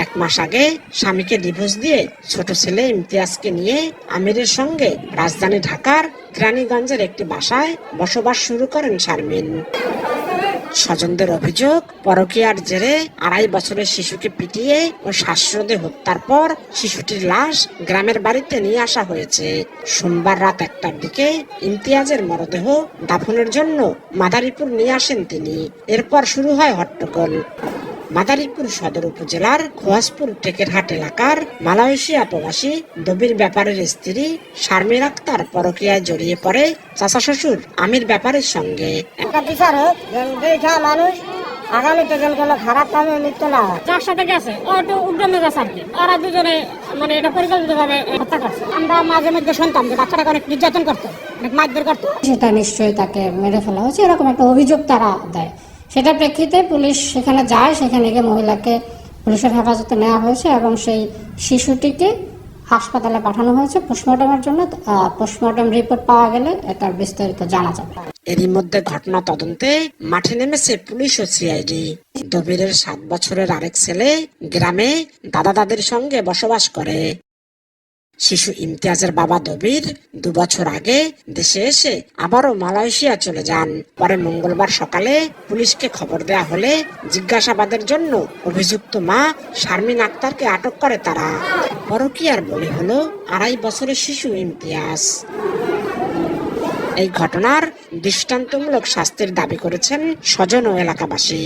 1 মাস আগে স্বামীকে ডিভোর্স দিয়ে ছোট ছেলে ইমতিয়াজকে নিয়ে আমিরের সঙ্গে রাজধানী ঢাকার কেরানীগঞ্জের একটি বাসায় বসবাস শুরু করেন শারমিন। স্বজনদের অভিযোগ, পরকীয়ার জেরে 2.5 বছরের শিশুকে পিটিয়ে ও শ্বাসরোধে হত্যার পর শিশুটির লাশ গ্রামের বাড়িতে নিয়ে আসা হয়েছে। সোমবার রাত 1টার দিকে ইমতিয়াজের মরদেহ দাফনের জন্য মাদারীপুর নিয়ে আসেন তিনি। এরপর শুরু হয় হট্টগোল। মাদারীপুর সদর উপজেলার খোয়াজপুর টেকেরহাট এলাকার মালয়েশিয়া প্রবাসী দবির ব্যাপারের স্ত্রী শারমিন আক্তার পরকীয়ায় জড়িয়ে পড়ে চাচা শ্বশুর আমির ব্যাপারের সঙ্গে। মানুষ আগামীতে যেন কোনো খারাপ কামে লিপ্ত না হয়। যার সাথে গেছে ও একটু উগ্রমে গেছে আর কি। ওরা দুজনে মানে এটা পরিকল্পিতভাবে হত্যা করছে। আমরা মাঝে মধ্যে শুনতাম যে বাচ্চাটাকে অনেক নির্যাতন করতো, অনেক মারধর করতো। সেটা নিশ্চয়ই তাকে মেরে ফেলা হয়েছে, এরকম একটা অভিযোগ তারা দেয়। সেটা প্রেক্ষিতে পুলিশ সেখানে যায়, সেখানে গিয়ে মহিলাকে পুলিশের হেফাজতে নেওয়া হয়েছে এবং সেই শিশুটিকে হাসপাতালে পাঠানো হয়েছে পোস্টমর্টমের জন্য। পোস্টমর্টম রিপোর্ট পাওয়া গেলে তার বিস্তারিত জানা যাবে। এরই মধ্যে ঘটনা তদন্তে মাঠে নেমেছে পুলিশ ও সিআইডি। দবিরের 7 বছরের আরেক ছেলে গ্রামে দাদা দাদির সঙ্গে বসবাস করে। শিশু ইমতিয়াজের বাবা দবির 2 বছর আগে দেশে এসে আবারও মালয়েশিয়া চলে যান। পরে মঙ্গলবার সকালে পুলিশকে খবর দেয়া হলে জিজ্ঞাসাবাদের জন্য অভিযুক্ত মা শারমিন আক্তারকে আটক করে তারা। পরকীয়ার বলি হলো 2.5 বছরের শিশু ইমতিয়াজ। এই ঘটনার দৃষ্টান্তমূলক শাস্তির দাবি করেছেন স্বজন ও এলাকাবাসী।